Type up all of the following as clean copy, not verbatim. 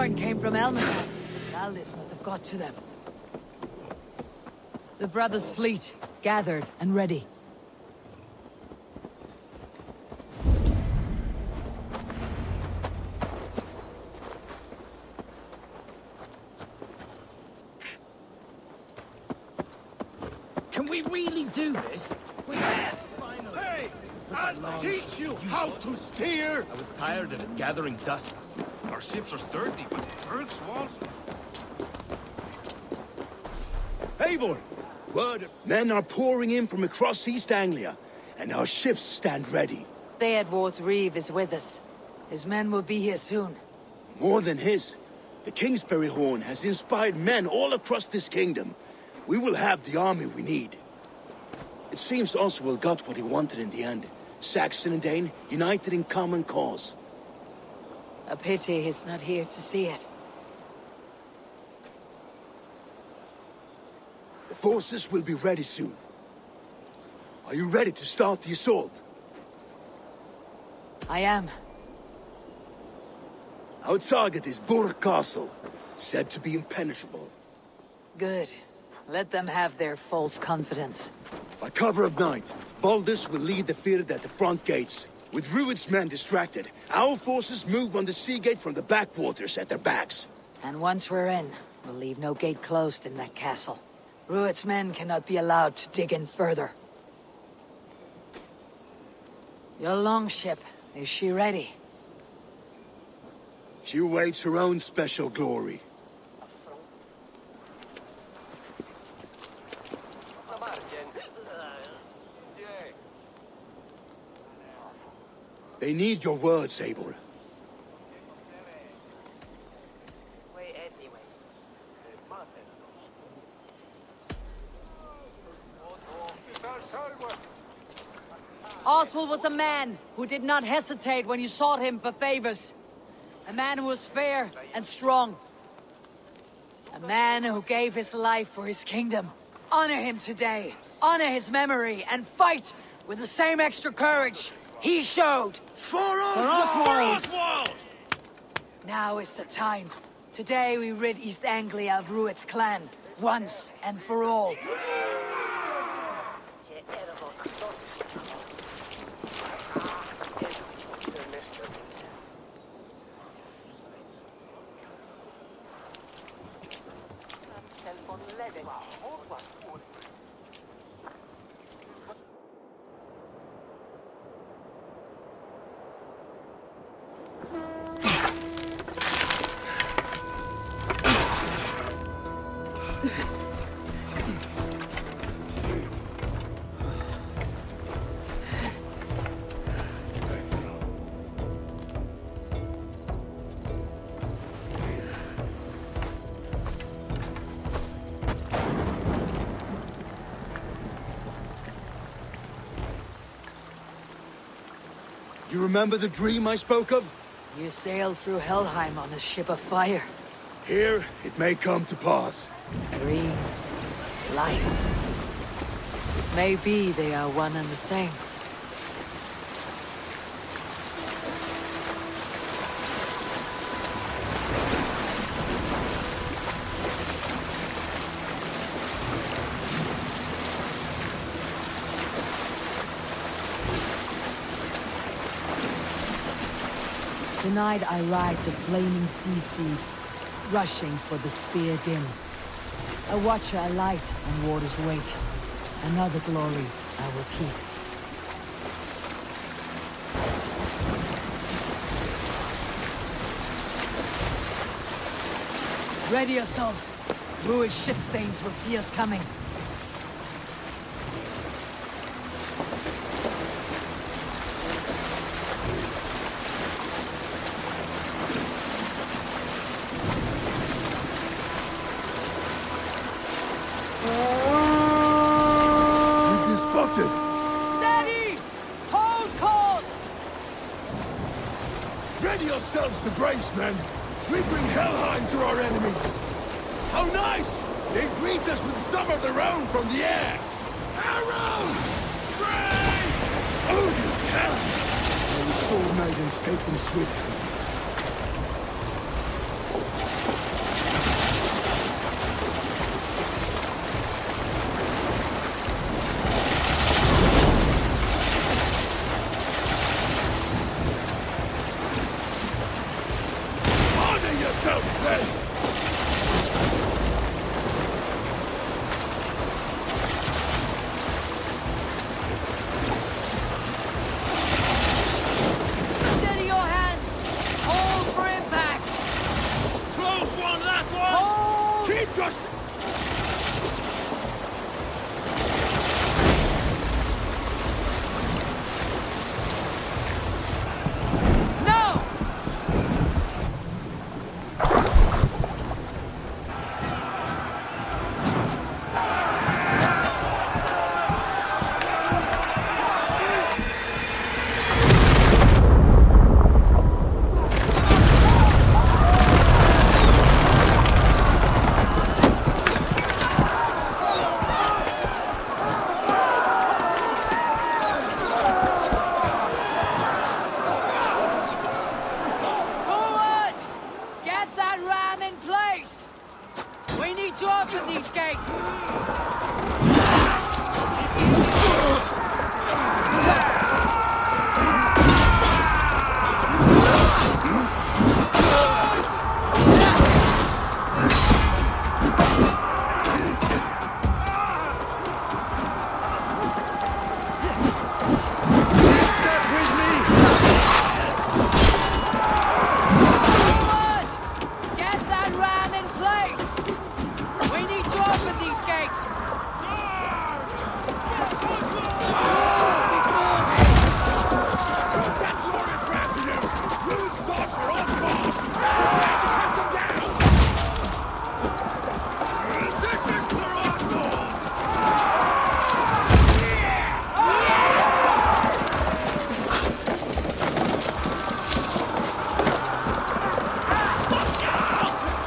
Torrent came from Elmenham. Aldis must have got to them. The brothers' fleet, gathered and ready. Can we really do this? Hey! I'll teach you how to steer! I was tired of it gathering dust. Our ships are sturdy, but bergs won't. Eivor! Word, men are pouring in from across East Anglia, and our ships stand ready. Eivor Reeve is with us. His men will be here soon. More than his. The Kingsbury Horn has inspired men all across this kingdom. We will have the army we need. It seems Oswald got what he wanted in the end. Saxon and Dane, united in common cause. A pity he's not here to see it. The forces will be ready soon. Are you ready to start the assault? I am. Our target is Burg Castle, said to be impenetrable. Good. Let them have their false confidence. By cover of night, Baldus will lead the field at the front gates. With Rued's men distracted, our forces move on the sea gate from the backwaters at their backs. And once we're in, we'll leave no gate closed in that castle. Rued's men cannot be allowed to dig in further. Your longship, is she ready? She awaits her own special glory. They need your words, Eivor. Oswald was a man who did not hesitate when you sought him for favors. A man who was fair and strong. A man who gave his life for his kingdom. Honor him today. Honor his memory and fight with the same extra courage he showed. For Oswald! Now is the time. Today we rid East Anglia of Rued's clan, once and for all. You remember the dream I spoke of? You sailed through Helheim on a ship of fire. Here, it may come to pass. Dreams. Life. It may be they are one and the same. Tonight I ride the flaming sea steed, rushing for the spear dim. A watcher I light on water's wake. Another glory I will keep. Ready yourselves. Rued shit stains will see us coming. Steady! Hold course! Ready yourselves to brace, men! We bring Helheim to our enemies! How nice! They greet us with some of their own from the air! Arrows! Brave! Odin's hell! May the sword maidens take them swiftly. Steady your hands! Hold for impact! Close one, that was! Hold! Keep rushing! No! Forward! Get that ram in place! We need to open these gates! Forward! Get that ram in place! We need to open these gates! That glorious refuge! Rude's dogs are on guard! Cut them down! This is for us, Lord!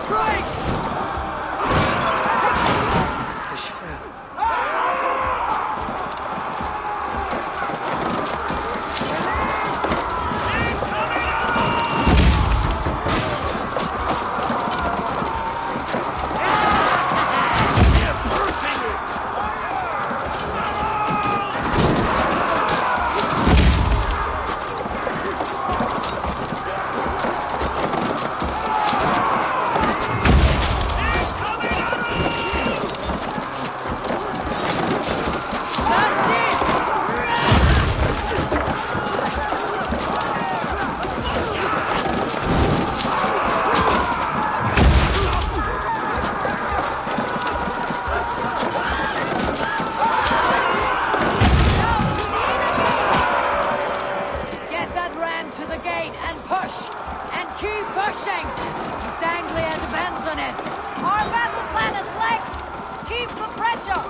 Brakes! Push through. That's it! Get that ram to the gate and push! And keep pushing! East Anglia depends on it! Our battle plan is legs! Keep the pressure!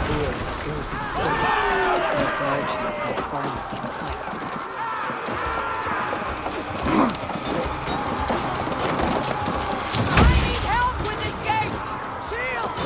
Fear is built in fear. These merchants and farmers can fight. I need help with this gate! Shield!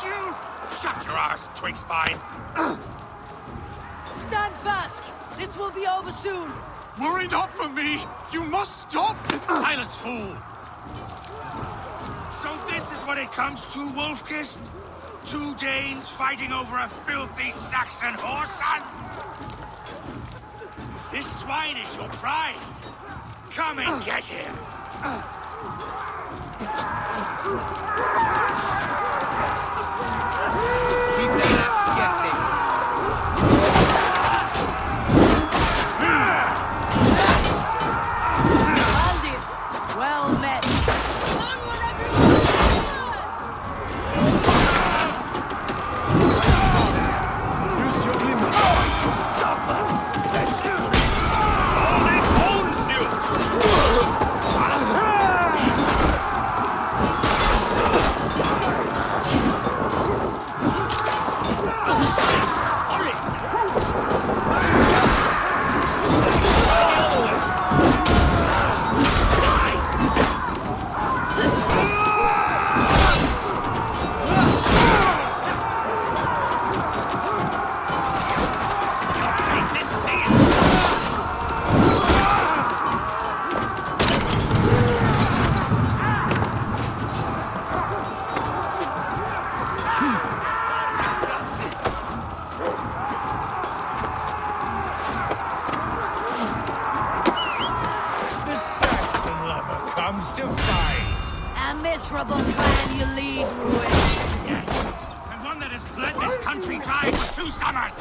you! Shut your arse, twig spine! Stand fast! This will be over soon! Worry not for me! You must stop! Silence, fool! So this is what it comes to, Wolfkist? 2 Danes fighting over a filthy Saxon whoreson? If this swine is your prize, come and get him! Keep them left guessing. Aldis, well met. Use your glimmer to supper. Let's do it. Miserable clan you lead, Ruin. Yes, and one that has bled this country dry for 2 summers!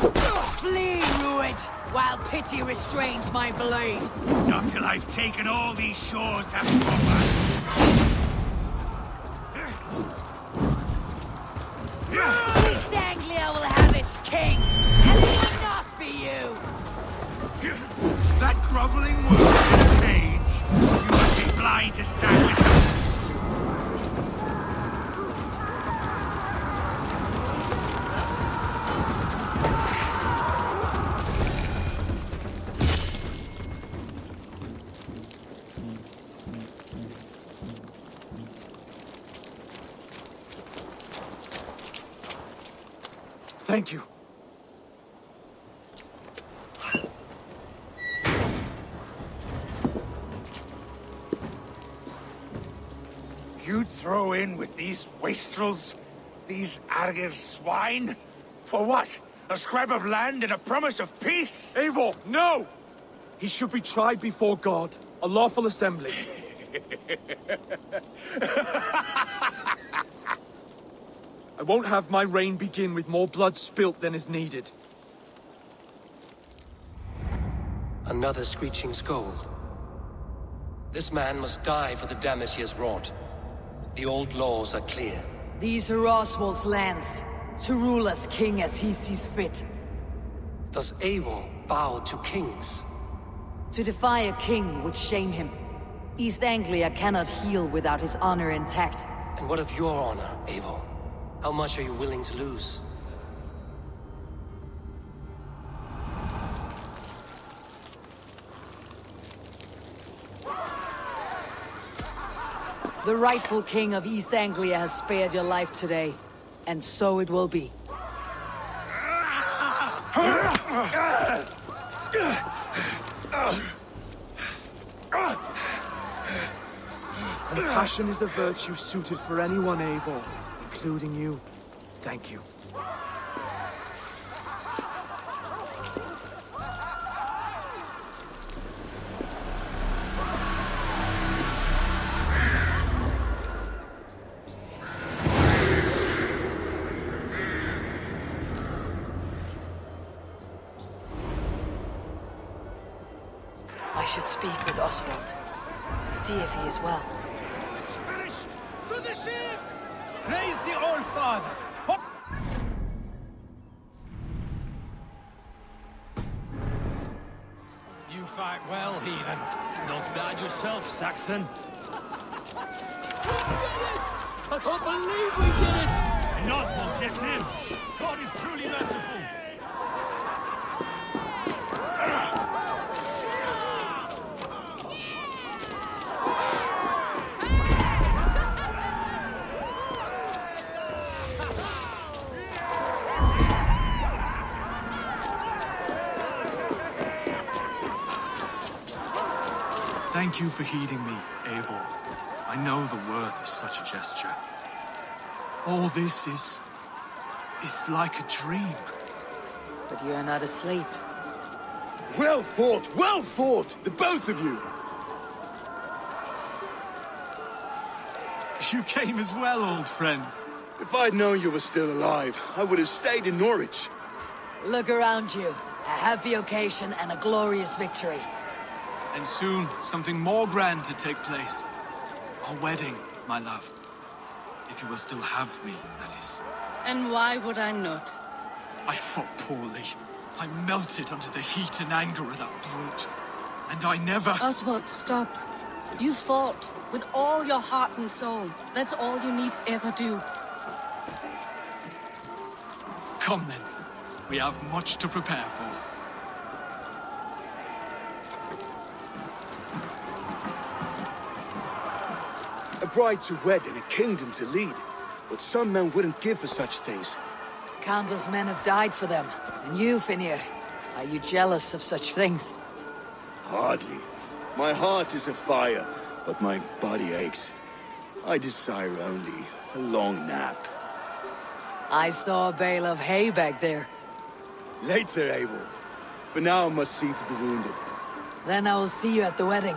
Flee, Ruin, while pity restrains my blade. Not till I've taken all these shores have covered. East Anglia will have its king, and it will not be you. That groveling worm in a cage? You must be blind to stand this. Thank you. You'd throw in with these wastrels? These arger swine? For what? A scrap of land and a promise of peace? Eivor, no! He should be tried before God, a lawful assembly. I won't have my reign begin with more blood spilt than is needed. Another screeching scold. This man must die for the damage he has wrought. The old laws are clear. These are Oswald's lands, to rule as king as he sees fit. Does Eivor bow to kings? To defy a king would shame him. East Anglia cannot heal without his honor intact. And what of your honor, Eivor? How much are you willing to lose? The rightful king of East Anglia has spared your life today, and so it will be. Compassion is a virtue suited for anyone, Eivor, including you. Thank you. I should speak with Oswald. See if he is well. It's finished! To the ships! Praise the All Father! Hop! You fight well, heathen. Not bad yourself, Saxon. We did it! I can't believe we did it! And Oswald yet lives. God is truly merciful. Thank you for heeding me, Eivor. I know the worth of such a gesture. All this is like a dream. But you are not asleep. Well fought, the both of you! You came as well, old friend. If I'd known you were still alive, I would have stayed in Norwich. Look around you. A happy occasion and a glorious victory. And soon, something more grand to take place. Our wedding, my love. If you will still have me, that is. And why would I not? I fought poorly. I melted under the heat and anger of that brute. And I never... Oswald, stop. You fought with all your heart and soul. That's all you need ever do. Come then. We have much to prepare for. A bride to wed and a kingdom to lead. What some men wouldn't give for such things. Countless men have died for them. And you, Finnir, are you jealous of such things? Hardly. My heart is afire, but my body aches. I desire only a long nap. I saw a bale of hay back there. Later, Eivor. For now, I must see to the wounded. Then I will see you at the wedding.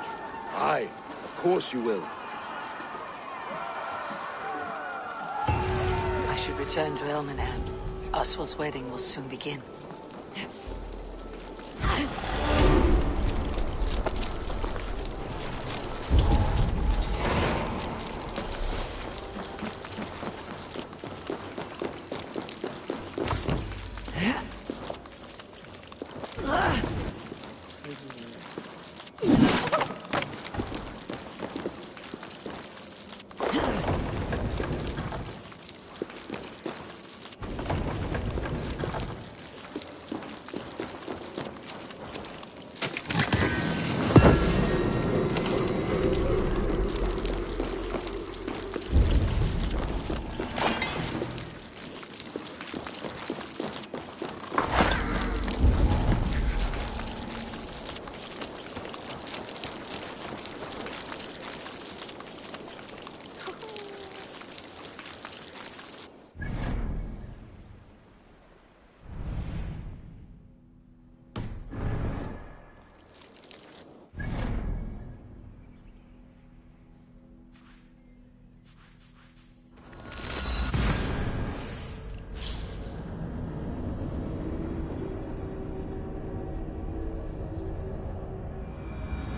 Aye, of course you will. I should return to Elmenham. Oswald's wedding will soon begin.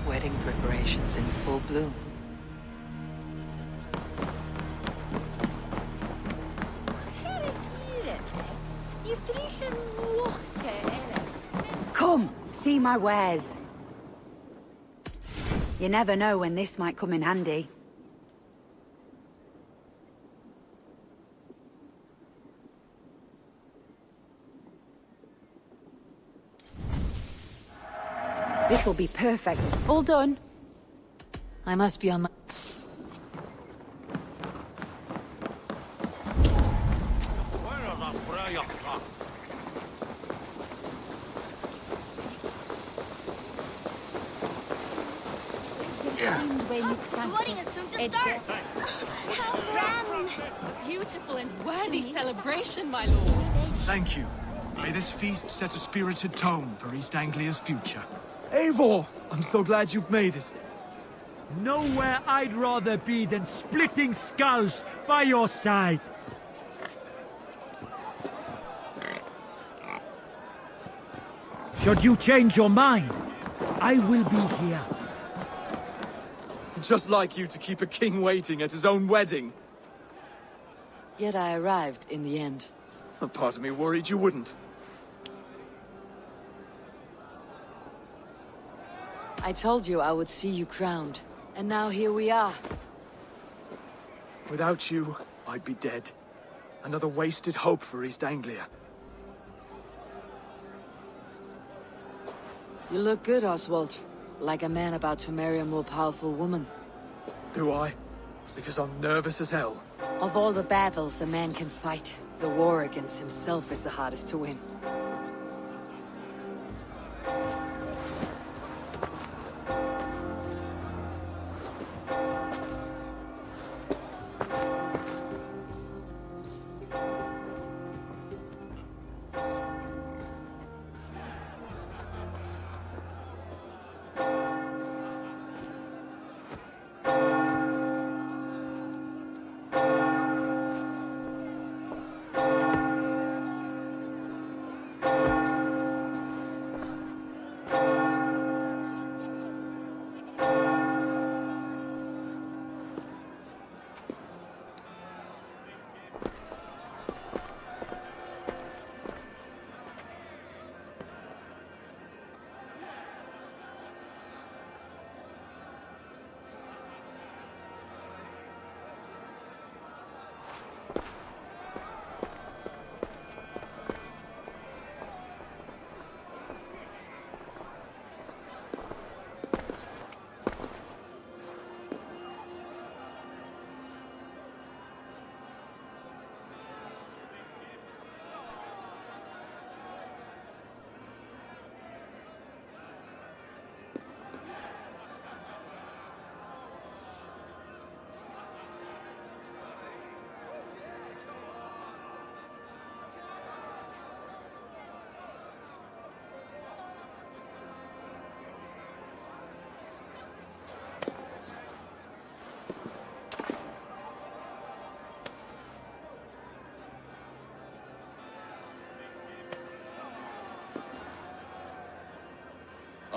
Wedding preparations in full bloom. Come, see my wares. You never know when this might come in handy. This'll be perfect. All done. I must be on my... The wedding is soon to start! How grand! A beautiful and worthy celebration, my lord. Thank you. May this feast set a spirited tone for East Anglia's future. Eivor! I'm so glad you've made it. Nowhere I'd rather be than splitting skulls by your side. Should you change your mind, I will be here. Just like you to keep a king waiting at his own wedding. Yet I arrived in the end. A part of me worried you wouldn't. I told you I would see you crowned. And now here we are. Without you, I'd be dead. Another wasted hope for East Anglia. You look good, Oswald. Like a man about to marry a more powerful woman. Do I? Because I'm nervous as hell. Of all the battles a man can fight, the war against himself is the hardest to win.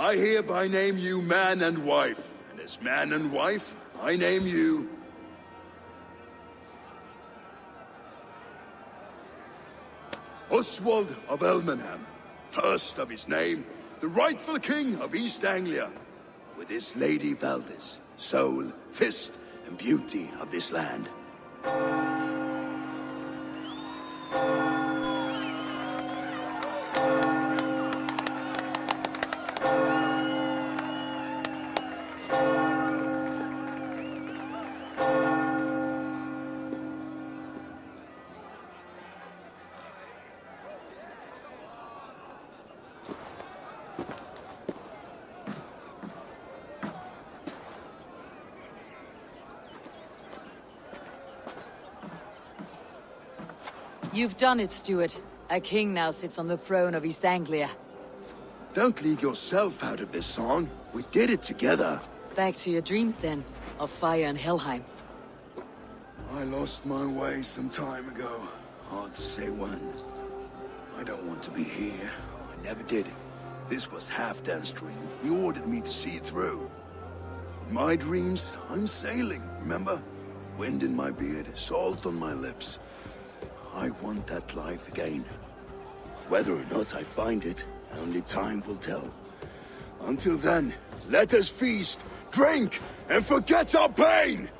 I hereby name you man and wife. And as man and wife, I name you... Oswald of Elmenham, first of his name, the rightful king of East Anglia, with his lady Valdis, soul, fist, and beauty of this land. You've done it, Stuart. A king now sits on the throne of East Anglia. Don't leave yourself out of this song. We did it together. Back to your dreams then, of fire and Helheim. I lost my way some time ago. Hard to say when. I don't want to be here. I never did. This was Halfdan's dream. He ordered me to see it through. In my dreams, I'm sailing, remember? Wind in my beard, salt on my lips. I want that life again. Whether or not I find it, only time will tell. Until then, let us feast, drink, and forget our pain!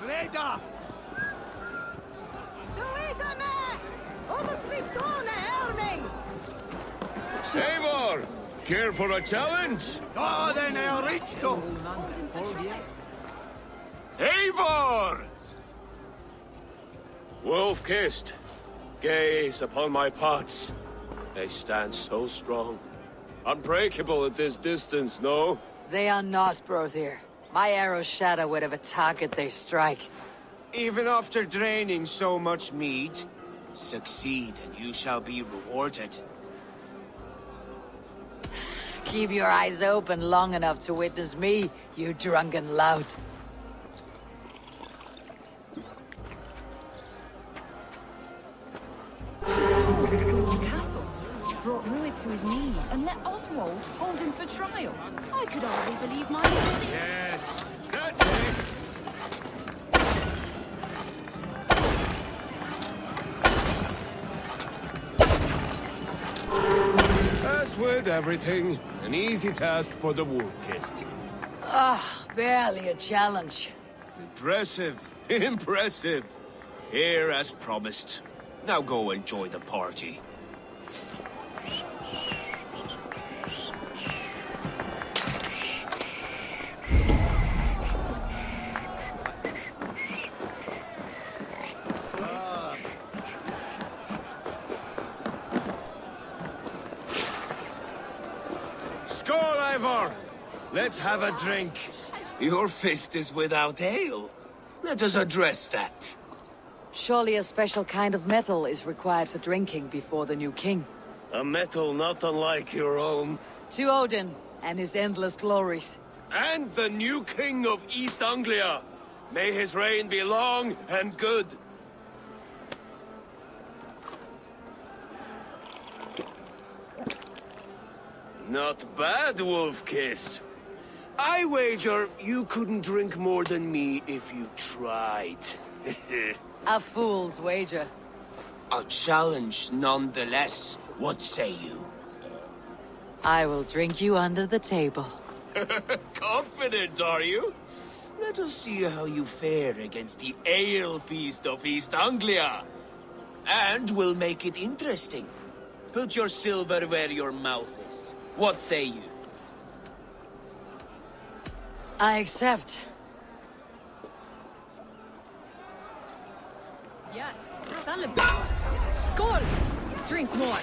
Reda! Eivor! Care for a challenge? Eivor! Wolf-kissed, gaze upon my pots. They stand so strong. Unbreakable at this distance, no? They are not, Brother. My arrows shatter whatever target they strike. Even after draining so much mead, succeed and you shall be rewarded. Keep your eyes open long enough to witness me, you drunken lout. She stormed Wolf's castle, brought Ruid to his knees, and let Oswald hold him for trial. I could hardly believe my ears. Yes, that's it! As with everything, an easy task for the wolf-kissed. Ah, barely a challenge. Impressive, impressive. Here as promised. Now go enjoy the party. Skål, Eivor! Let's have a drink. Your fist is without ale. Let us address that. Surely a special kind of metal is required for drinking before the new king. A metal not unlike your own. To Odin and his endless glories. And the new king of East Anglia. May his reign be long and good. Not bad, Wolf-kissed. I wager you couldn't drink more than me if you tried. A fool's wager. A challenge nonetheless. What say you? I will drink you under the table. Confident, are you? Let us see how you fare against the ale beast of East Anglia. And we'll make it interesting. Put your silver where your mouth is. What say you? I accept. Yes, to celebrate. Skål! Drink more.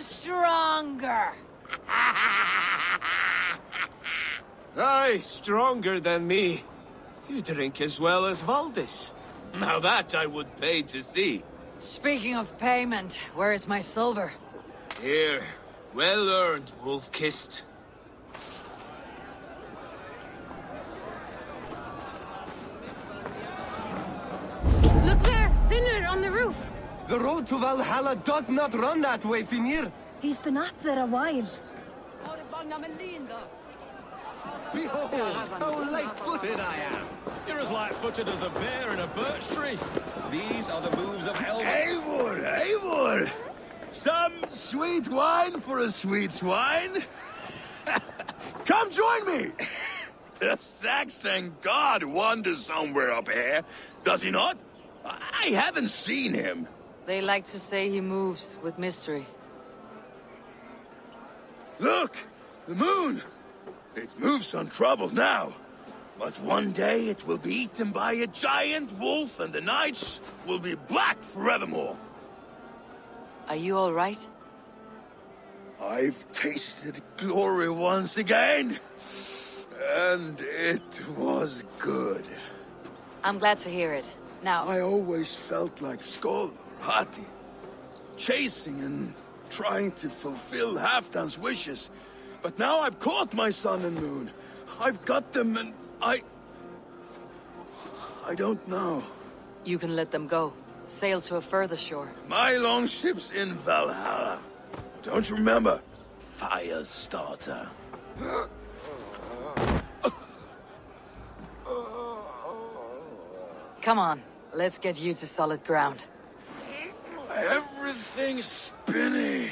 stronger. Aye, stronger than me. You drink as well as Valdis. Now that I would pay to see. Speaking of payment, where is my silver? Here. Well earned, wolf-kissed. Look there! Thinner on the roof! The road to Valhalla does not run that way, Finir. He's been up there a while. Behold, how light-footed I am. You're as light-footed as a bear in a birch tree. These are the moves of Eivor, Eivor! Some sweet wine for a sweet swine? Come join me! The Saxon god wanders somewhere up here, does he not? I haven't seen him. They like to say he moves with mystery. Look! The moon! It moves untroubled now. But one day it will be eaten by a giant wolf and the nights will be black forevermore. Are you all right? I've tasted glory once again. And it was good. I'm glad to hear it. Now... I always felt like Skoll or Hati. Chasing and trying to fulfill Halfdan's wishes. But now I've caught my sun and moon. I've got them and I don't know. You can let them go. Sail to a further shore. My longship's in Valhalla. Don't you remember? Firestarter. Come on, let's get you to solid ground. Everything's spinny.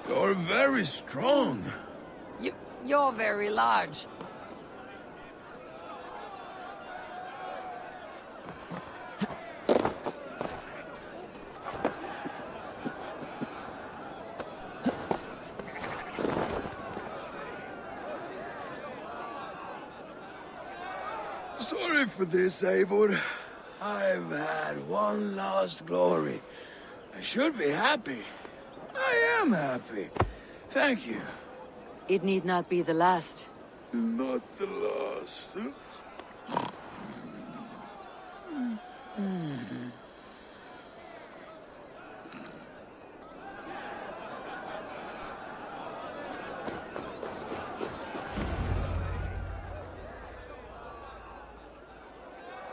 You're very strong. You're very large. Sorry for this, Eivor. I've had one last glory. I should be happy. I am happy. Thank you. It need not be the last. Not the last.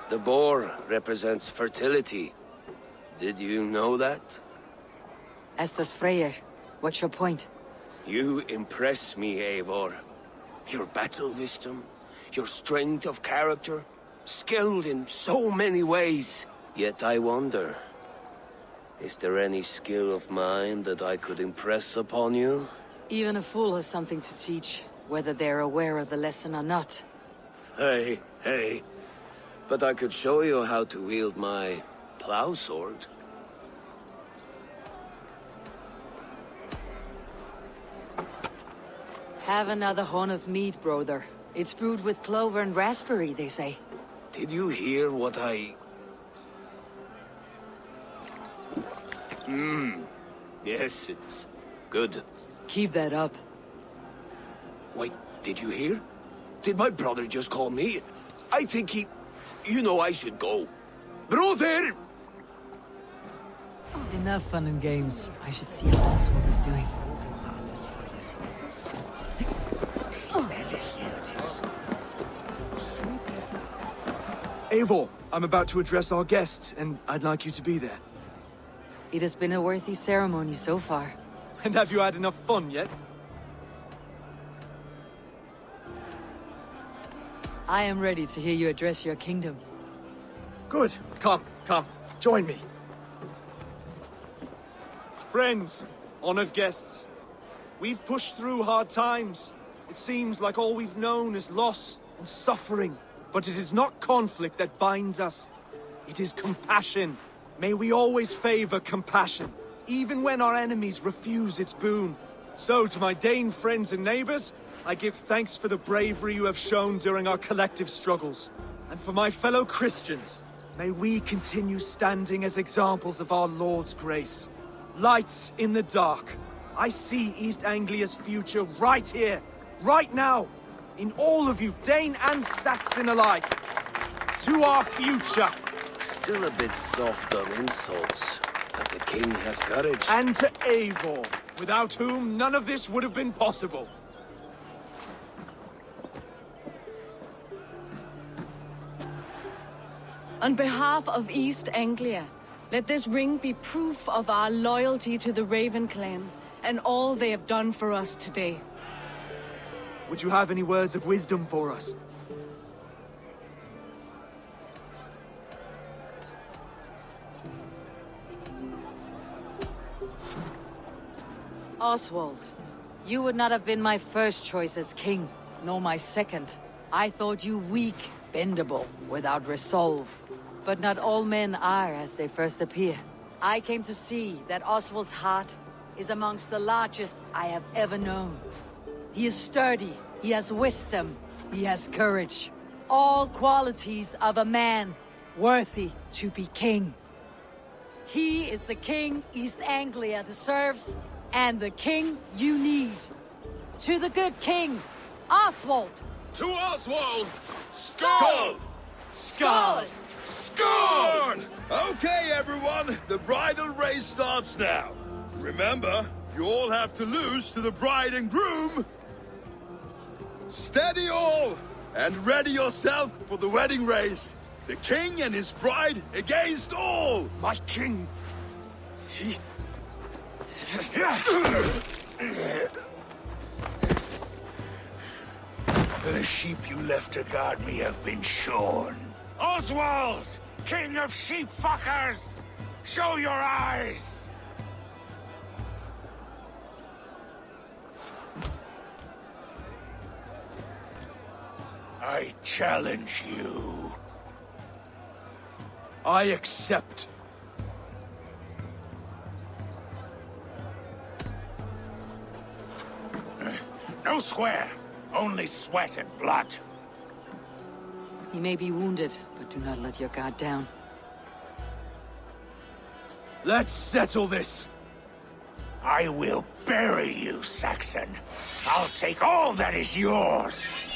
The boar represents fertility. Did you know that? As does Freyr. What's your point? You impress me, Eivor. Your battle wisdom, your strength of character, skilled in so many ways. Yet I wonder, is there any skill of mine that I could impress upon you? Even a fool has something to teach, whether they're aware of the lesson or not. Hey. But I could show you how to wield my plow sword. Have another horn of mead, brother. It's brewed with clover and raspberry, they say. Did you hear what I... Yes, it's good. Keep that up. Wait, did you hear? Did my brother just call me? I think he... You know I should go. Brother! Enough fun and games. I should see how Oswald is doing. Eivor, I'm about to address our guests, and I'd like you to be there. It has been a worthy ceremony so far. And have you had enough fun yet? I am ready to hear you address your kingdom. Good. Come. Join me. Friends, honored guests, we've pushed through hard times. It seems like all we've known is loss and suffering. But it is not conflict that binds us. It is compassion. May we always favor compassion, even when our enemies refuse its boon. So, to my Dane friends and neighbors, I give thanks for the bravery you have shown during our collective struggles. And for my fellow Christians, may we continue standing as examples of our Lord's grace. Lights in the dark. I see East Anglia's future right here, right now, in all of you, Dane and Saxon alike. To our future. Still a bit soft on insults, but the king has courage. And to Eivor, without whom none of this would have been possible. On behalf of East Anglia, let this ring be proof of our loyalty to the Raven clan and all they have done for us today. Would you have any words of wisdom for us? Oswald, you would not have been my first choice as king, nor my second. I thought you weak, bendable, without resolve. But not all men are as they first appear. I came to see that Oswald's heart is amongst the largest I have ever known. He is sturdy, he has wisdom, he has courage. All qualities of a man worthy to be king. He is the king East Anglia deserves, and the king you need. To the good king, Oswald! To Oswald! Skull! Skull! Scorn! Okay, everyone, the bridal race starts now. Remember, you all have to lose to the bride and groom. Steady all, and ready yourself for the wedding race. The king and his bride against all. My king, he... The sheep you left to guard me have been shorn. Oswald, king of sheep fuckers! Show your eyes! I challenge you. I accept. No square, only sweat and blood. He may be wounded, but do not let your guard down. Let's settle this. I will bury you, Saxon. I'll take all that is yours.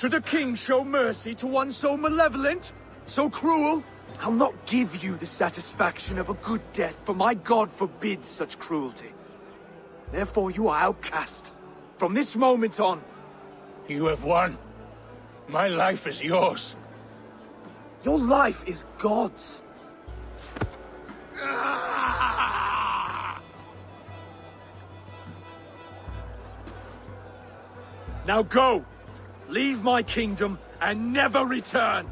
Should a king show mercy to one so malevolent? So cruel? I'll not give you the satisfaction of a good death, for my god forbids such cruelty. Therefore you are outcast. From this moment on. You have won. My life is yours. Your life is God's. Now go! Leave my kingdom and never return!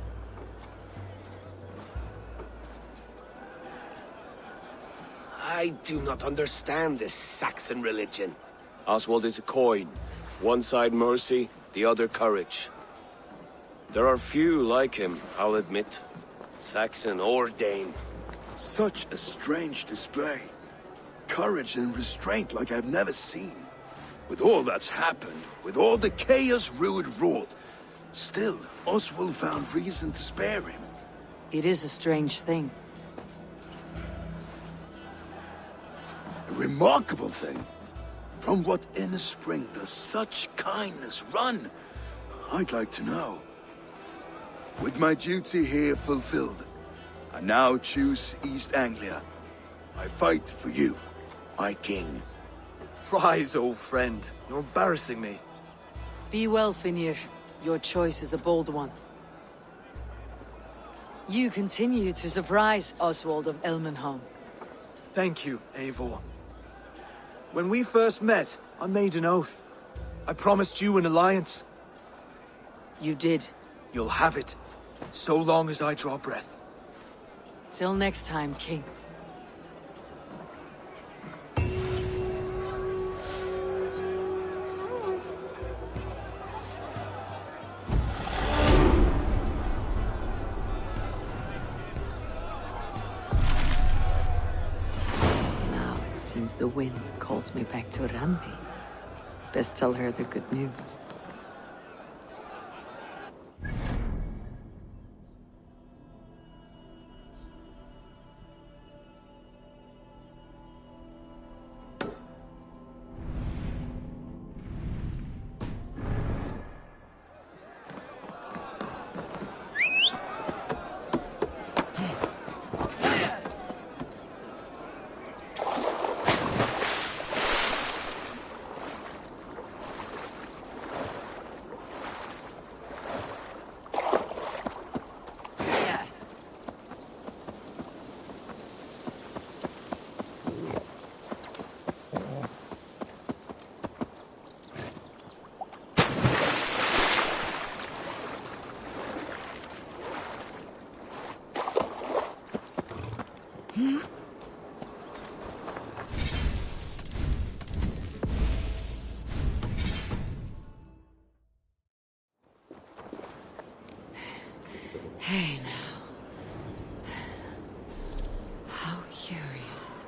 I do not understand this Saxon religion. Oswald is a coin. One side mercy, the other courage. There are few like him, I'll admit. Saxon or Dane. Such a strange display. Courage and restraint like I've never seen. With all that's happened, with all the chaos Rued wrought, still, Oswald found reason to spare him. It is a strange thing. A remarkable thing. From what inner spring does such kindness run? I'd like to know. With my duty here fulfilled, I now choose East Anglia. I fight for you, my king. Rise, old friend. You're embarrassing me. Be well, Finir. Your choice is a bold one. You continue to surprise Oswald of Elmenholm. Thank you, Eivor. When we first met, I made an oath. I promised you an alliance. You did. You'll have it, so long as I draw breath. Till next time, King. Seems the wind calls me back to Randi. Best tell her the good news. Hey now. How curious.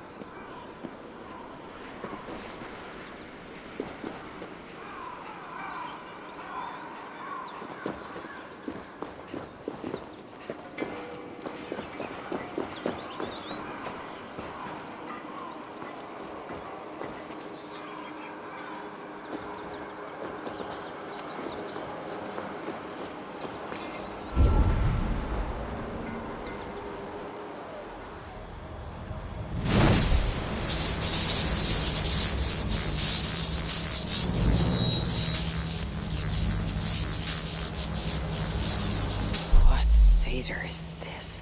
Is this?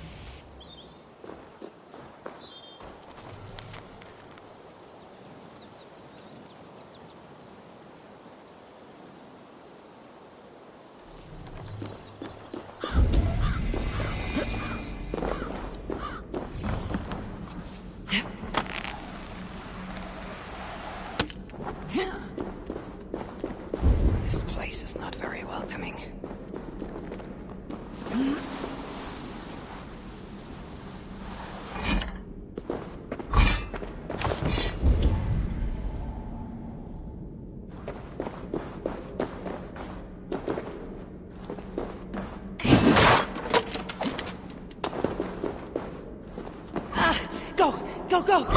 This place is not very welcoming. Go!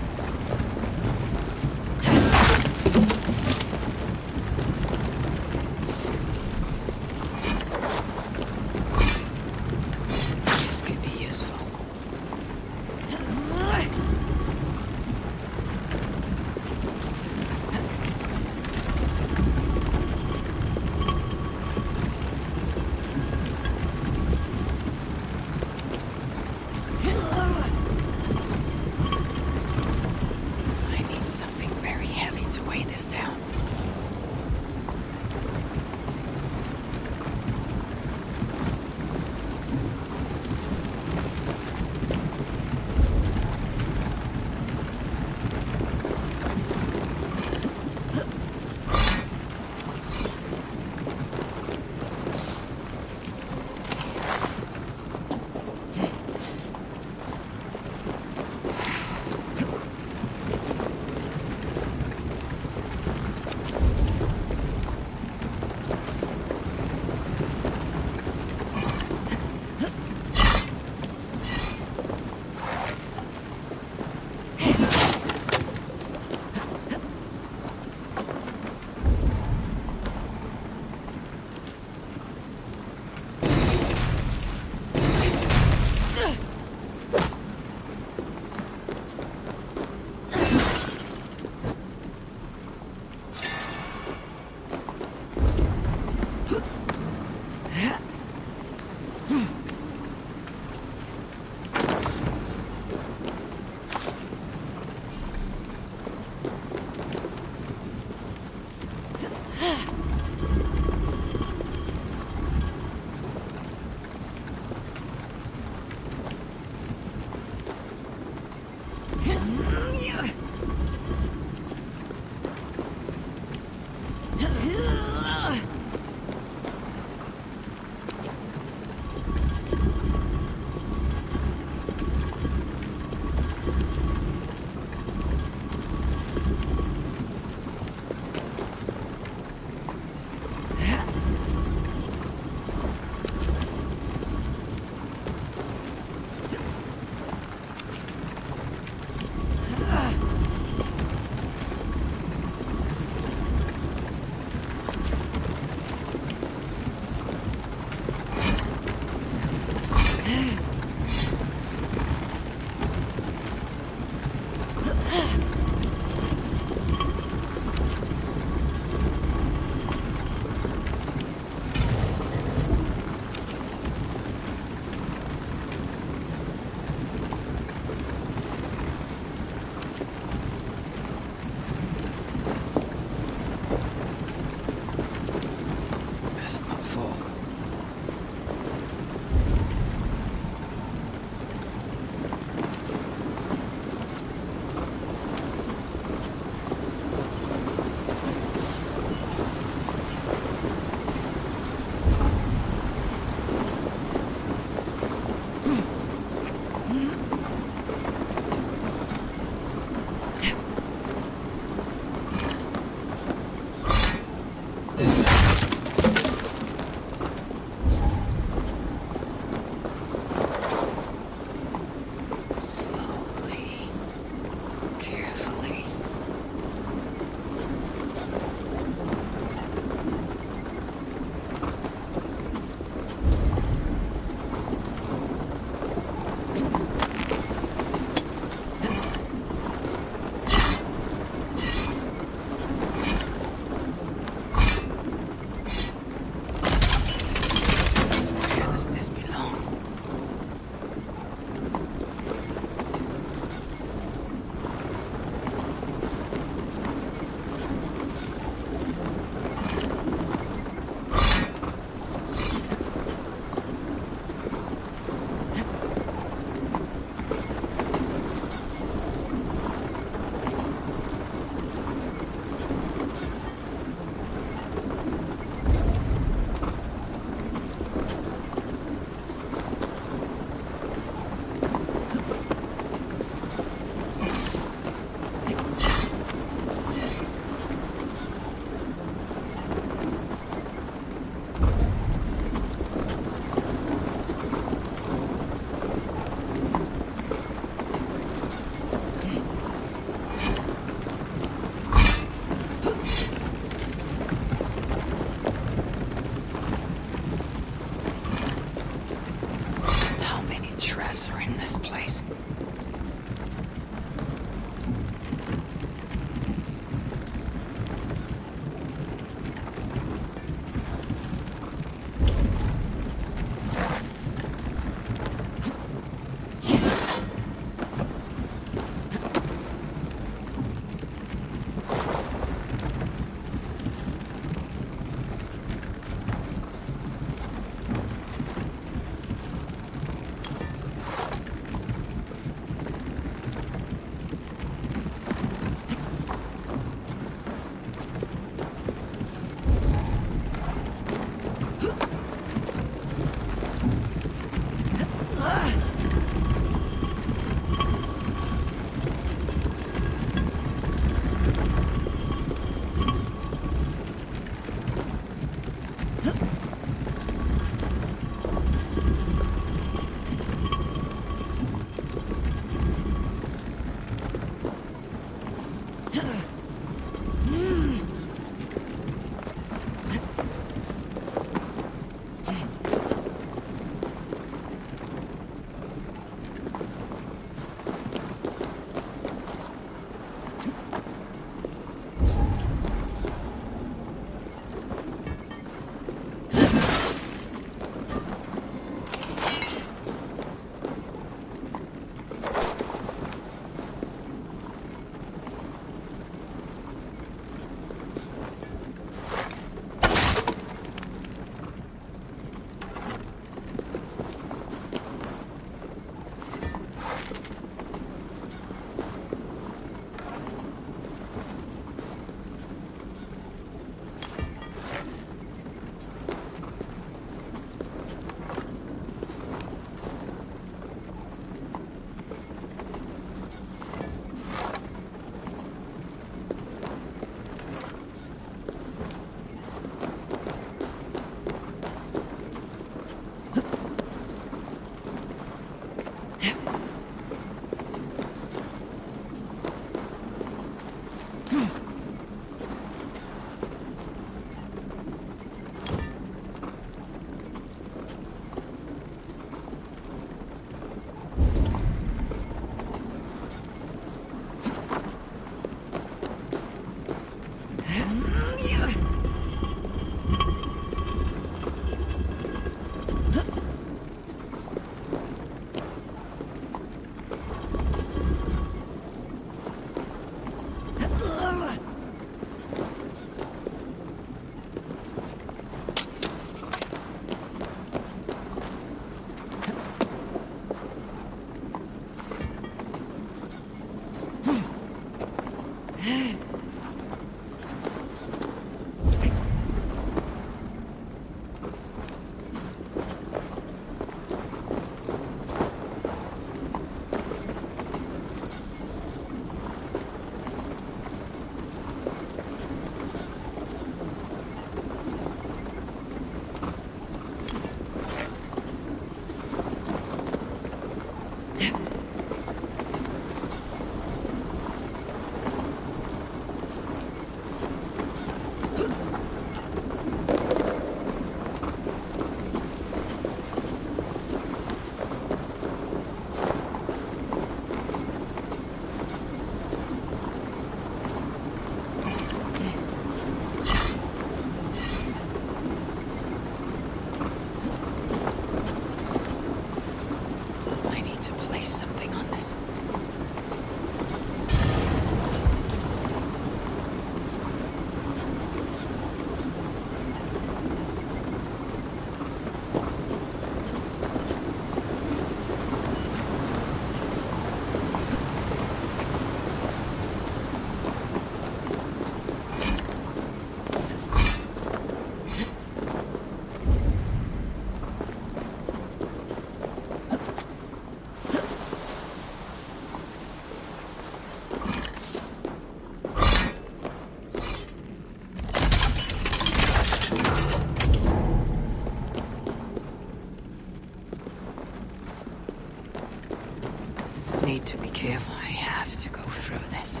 Need to be careful. I have to go through this.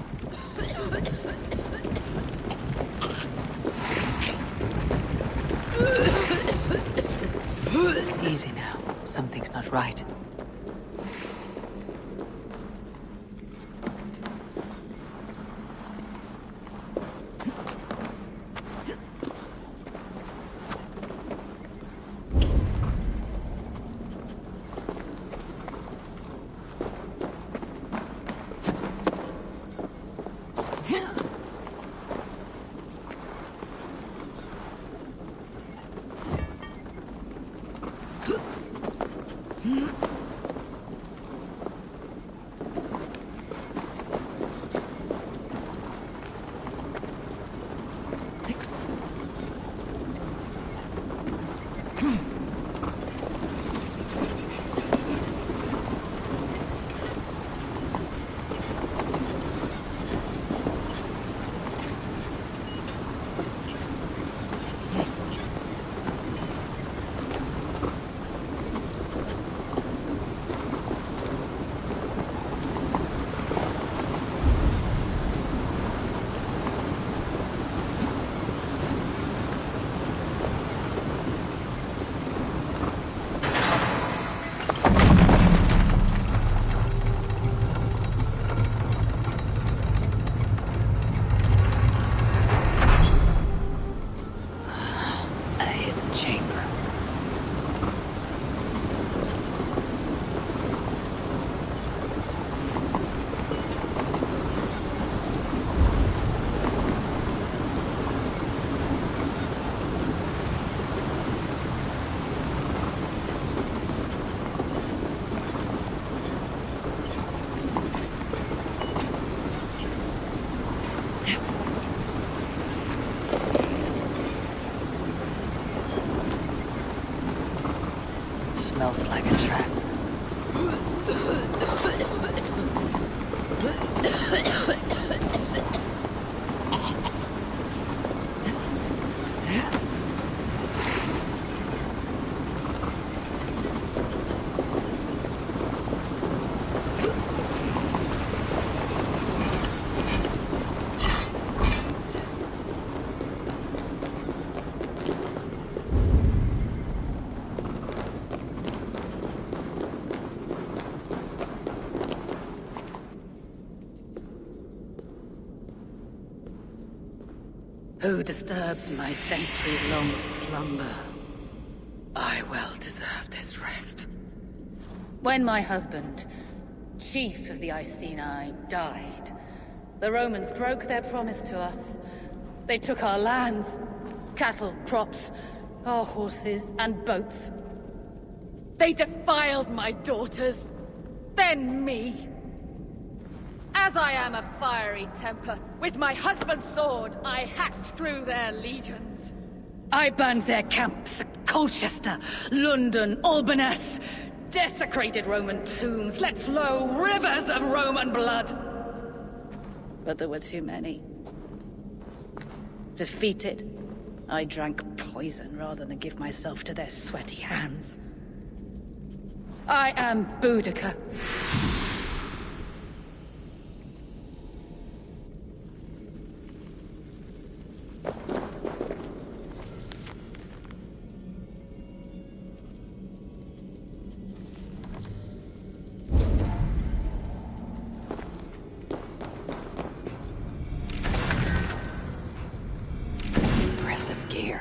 Easy now. Something's not right. Smells like a trap. Who disturbs my centuries-long slumber? I well deserve this rest. When my husband, chief of the Iceni, died, the Romans broke their promise to us. They took our lands, cattle, crops, our horses, and boats. They defiled my daughters, then me. As I am a fiery temper, with my husband's sword, I hacked through their legions. I burned their camps at Colchester, London, Albanus, desecrated Roman tombs, let flow rivers of Roman blood. But there were too many. Defeated, I drank poison rather than give myself to their sweaty hands. I am Boudica. Impressive gear.